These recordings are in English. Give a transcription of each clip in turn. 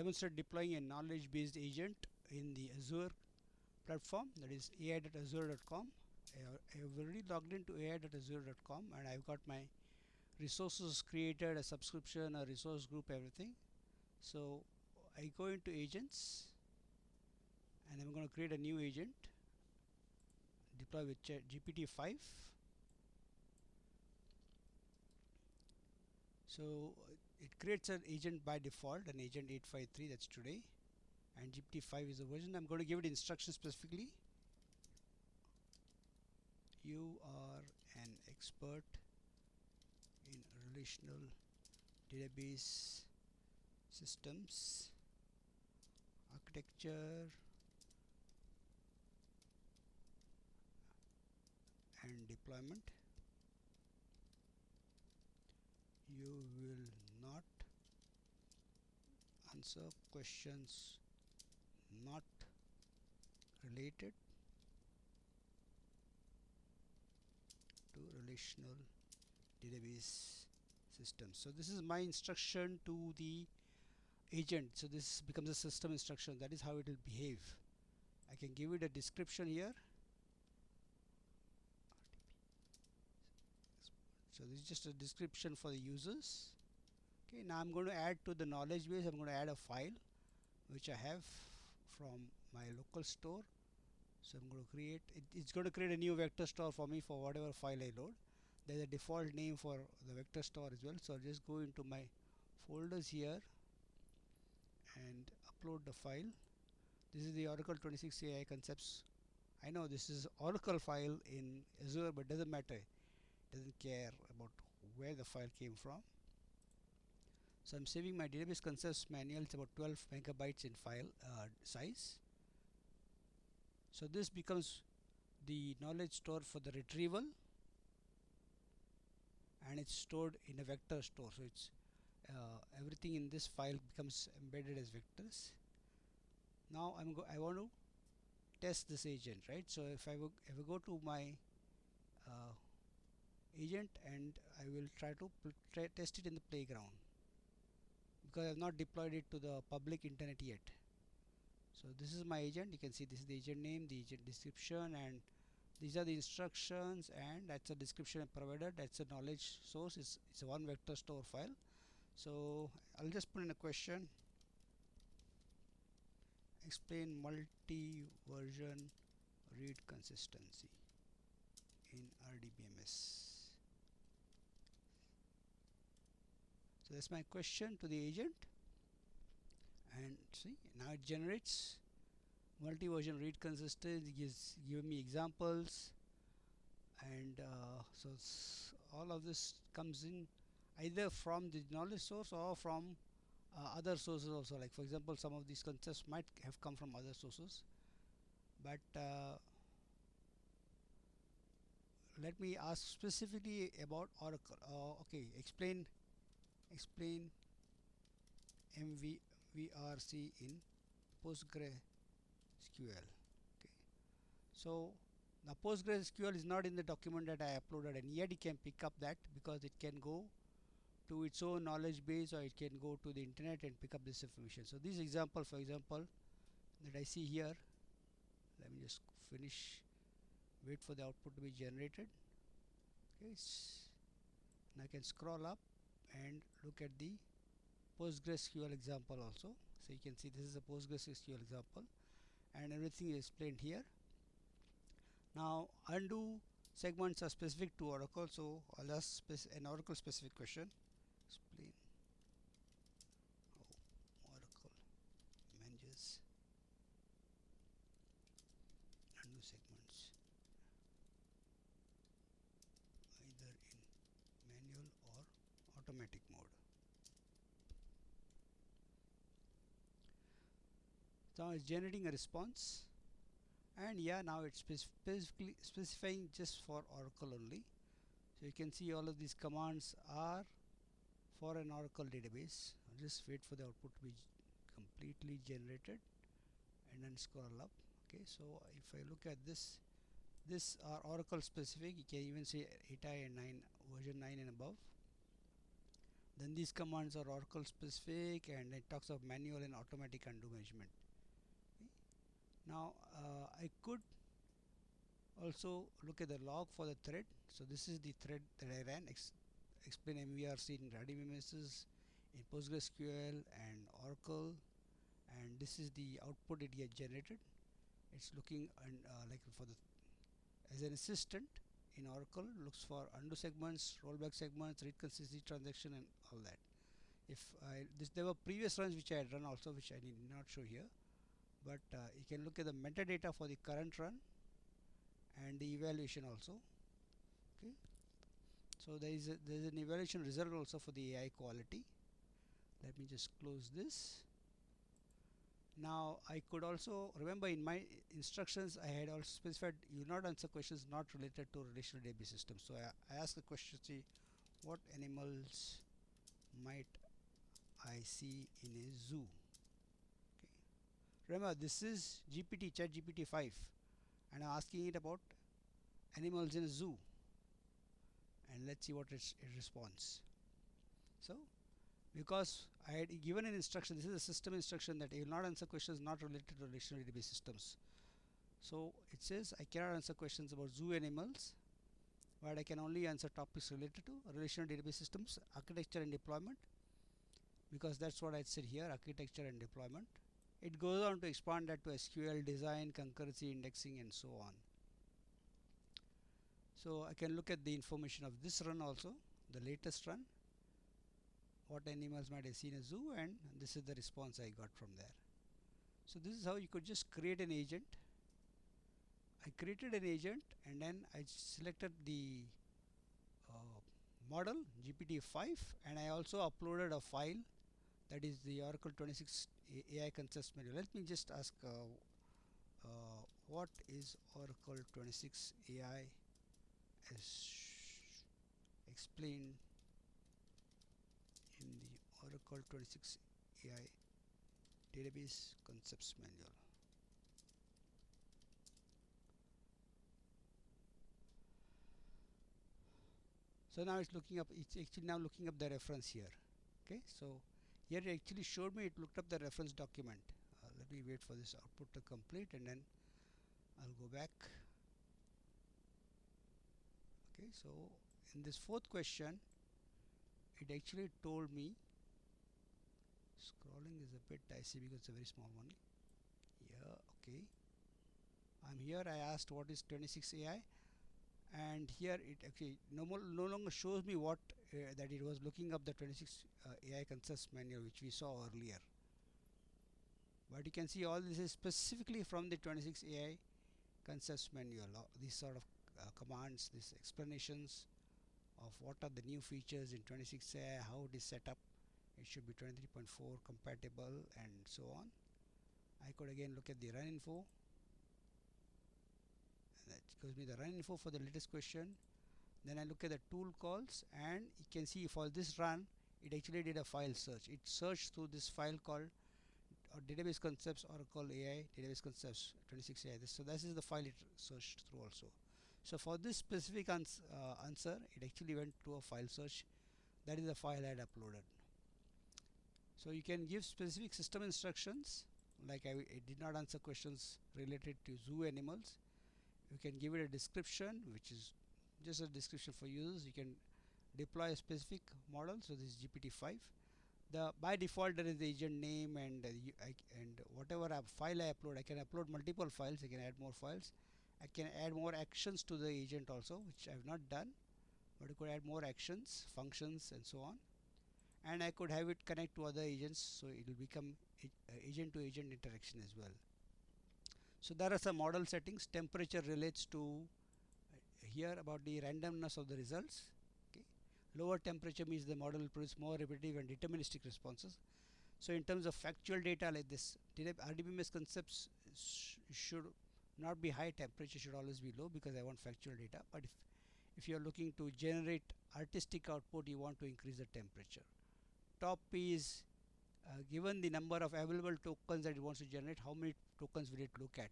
demonstrate deploying a knowledge based agent in the Azure platform, that is ai.azure.com. I've already logged into ai.azure.com and I've got my resources created, a subscription, a resource group, everything. So I go into agents and I'm going to create a new agent, deploy with GPT 5. So it creates an agent by default, an agent 853, that's today, and GPT 5 is the version. I'm going to give it instructions specifically. You are an expert in relational database systems, architecture, and deployment. You will not answer questions not related to relational database systems. So this is my instruction to the agent. So this becomes a system instruction. That is how it will behave. I can give it a description here. So this is just a description for the users. Okay, now I'm going to add to the knowledge base. I'm going to add a file which I have from my local store. So I'm going to create it's going to create a new vector store for me for whatever file I load. There's a default name for the vector store as well. So I'll just go into my folders here and upload the file. This is the Oracle 26 AI concepts. I know this is Oracle file in Azure, but doesn't matter. Doesn't care about where the file came from. So I'm saving my database concepts manual. It's about 12 megabytes in file size. So this becomes the knowledge store for the retrieval, and it's stored in a vector store. So it's everything in this file becomes embedded as vectors. Now I want to test this agent, right? So if I go to my agent, and I will try to test it in the playground, because I have not deployed it to the public internet yet. So this is my agent. You can see this is the agent name, the agent description, and these are the instructions, and that's a description provided. That's a knowledge source. It's a one vector store file. So I'll just put in a question: explain multi-version read consistency in RDBMS. So that's my question to the agent, and see, now it generates multi-version read consistency. Gives me examples, and so all of this comes in either from the knowledge source or from other sources also. Like for example, some of these concepts might have come from other sources, but let me ask specifically about Oracle. Okay, explain MVRC in PostgreSQL. Okay, so now PostgreSQL is not in the document that I uploaded, and yet it can pick up that, because it can go to its own knowledge base, or it can go to the internet and pick up this information. So this example, for example, that I see here, let me just finish, wait for the output to be generated. Okay, and I can scroll up and look at the PostgreSQL example also. So you can see this is a PostgreSQL example, and everything is explained here. Now undo segments are specific to Oracle, so I'll ask an Oracle specific question. Explain how Oracle manages undo segments either in manual or automatic mode. Now it's generating a response, and yeah, now it's specifically specifying just for Oracle only. So you can see all of these commands are for an Oracle database. I'll just wait for the output to be completely generated and then scroll up. Okay, so if I look at this, these are Oracle specific. You can even say 8i and 9 version 9 and above. Then these commands are Oracle specific, and it talks of manual and automatic undo measurement. Okay. Now I could also look at the log for the thread. So this is the thread that I ran, explain MVRC in RDBMSs, in PostgreSQL and Oracle, and this is the output it get generated. It's looking like for the as an assistant in Oracle, looks for undo segments, rollback segments, read consistency transaction, and all that. If there were previous runs which I had run also, which I did not show here, but you can look at the metadata for the current run and the evaluation also. Okay, so there is an evaluation result also for the AI quality. Let me just close this. Now I could also remember in my instructions I had also specified you not answer questions not related to relational database systems. So I asked the question, see, what animals might I see in a zoo? Okay. Remember, this is ChatGPT 5, and I'm asking it about animals in a zoo, and let's see what it responds. So because I had given an instruction, this is a system instruction that it will not answer questions not related to relational database systems. So it says I cannot answer questions about zoo animals, but I can only answer topics related to relational database systems, architecture and deployment, because that's what I said here, architecture and deployment. It goes on to expand that to SQL design, concurrency, indexing, and so on. So I can look at the information of this run also, the latest run, what animals might I see in a zoo, and this is the response I got from there. So this is how you could just create an agent. I created an agent and then I selected the model GPT-5, and I also uploaded a file, that is the Oracle 26 AI concepts manual. Let me just ask what is Oracle 26 AI as explained in the Oracle 26 AI database concepts manual. So now it's looking up, it's actually now looking up the reference here. Okay, so here it actually showed me, it looked up the reference document. Let me wait for this output to complete and then I'll go back. Okay, so in this fourth question it actually told me, scrolling is a bit dicey because it's a very small one. Yeah, okay, I'm here. I asked what is 26 AI, and here it actually no longer shows me what that it was looking up the 26 AI concepts manual which we saw earlier. But you can see all this is specifically from the 26 AI concepts manual. These sort of commands, these explanations of what are the new features in 26 AI, how it is set up. It should be 23.4 compatible and so on. I could again look at the run info, and that gives me the run info for the latest question. Then I look at the tool calls, and you can see for this run it actually did a file search. It searched through this file called database concepts Oracle AI database concepts 26 AI. So this is the file it searched through also. So for this specific answer it actually went to a file search. That is the file I had uploaded. So you can give specific system instructions, like I did not answer questions related to zoo animals. You can give it a description, which is just a description for users. You can deploy a specific model. So this is GPT-5. By default there is the agent name and and whatever file I upload, I can upload multiple files. I can add more files. I can add more actions to the agent also, which I have not done, but I could add more actions, functions, and so on. And I could have it connect to other agents, so it will become agent to agent interaction as well. So there are some model settings. Temperature relates to here about the randomness of the results. Okay. Lower temperature means the model will produce more repetitive and deterministic responses. So in terms of factual data like this, RDBMS concepts should not be high, temperature should always be low because I want factual data. But if you are looking to generate artistic output, you want to increase the temperature. Top P is given the number of available tokens that it wants to generate, how many tokens will it look at.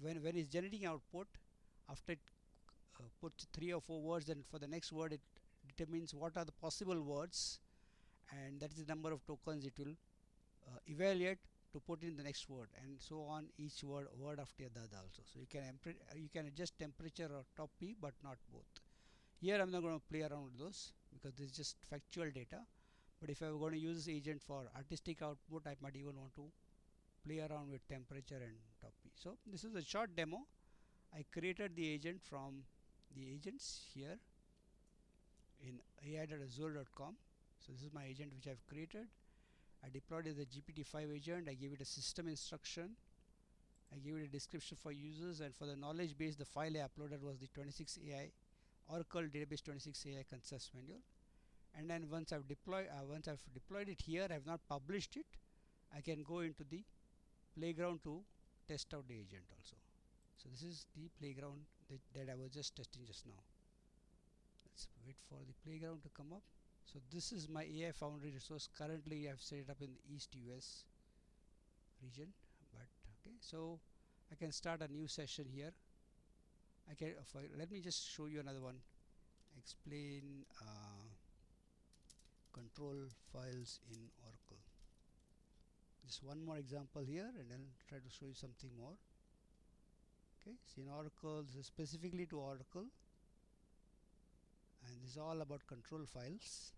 When it's generating output, after it puts 3 or 4 words, then for the next word it determines what are the possible words, and that is the number of tokens it will evaluate to put in the next word, and so on, each word after the other also. So you can adjust temperature or top P, but not both. Here I'm not going to play around with those because this is just factual data. But if I'm going to use this agent for artistic output, I might even want to play around with temperature and top P. So this is a short demo. I created the agent from the agents here in ai.azure.com. So this is my agent which I've created. I deployed it as a GPT-5 agent. I gave it a system instruction. I gave it a description for users, and for the knowledge base, the file I uploaded was the 26AI Oracle Database 26AI Concepts Manual. And then once I've deployed it here, I have not published it. I can go into the playground to test out the agent also. So this is the playground that I was just testing just now. Let's wait for the playground to come up. So this is my AI Foundry resource. Currently I've set it up in the East US region, but okay, so I can start a new session here. I can let me just show you another one. Explain control files in Oracle. Just one more example here, and then try to show you something more. Okay, so in Oracle, this is specifically to Oracle, and this is all about control files,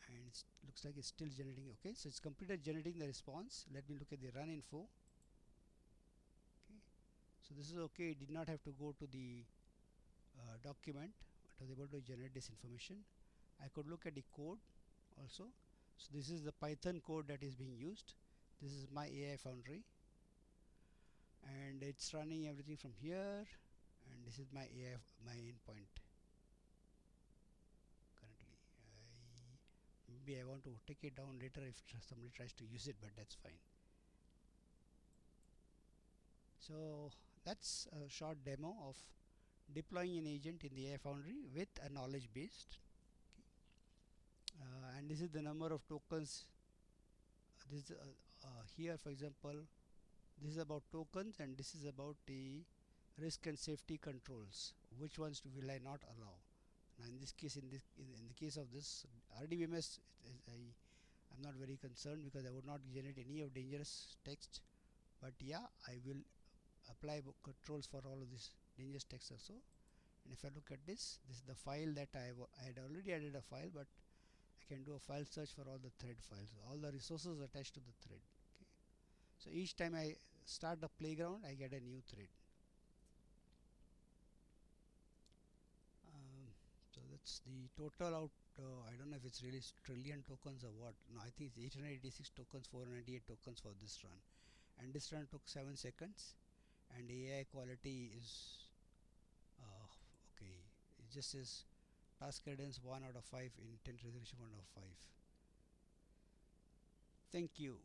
and it looks like it's still generating. Okay, so it's completed generating the response. Let me look at the run info. Okay, so this is okay. It did not have to go to the document. It was able to generate this information. I could look at the code also. So this is the Python code that is being used. This is my AI Foundry, and it's running everything from here, and this is my AI, my endpoint currently. Maybe I want to take it down later if somebody tries to use it, but that's fine. So that's a short demo of deploying an agent in the AI Foundry with a knowledge based. And this is the number of tokens. This here, for example, this is about tokens, and this is about the risk and safety controls. Which ones will I not allow? Now in this case, in the case of this RDBMS, I'm not very concerned because I would not generate any of dangerous text. But yeah, I will apply controls for all of this dangerous text also. And if I look at this is the file that I had already added a file, but I can do a file search for all the thread files, all the resources attached to the thread. Okay. So each time I start the playground, I get a new thread. So that's the total out. I don't know if it's really trillion tokens or what. No, I think it's 886 tokens, 498 tokens for this run, and this run took 7 seconds, and AI quality is okay. It just says task cadence 1 out of 5, intent resolution 1 out of 5. Thank you.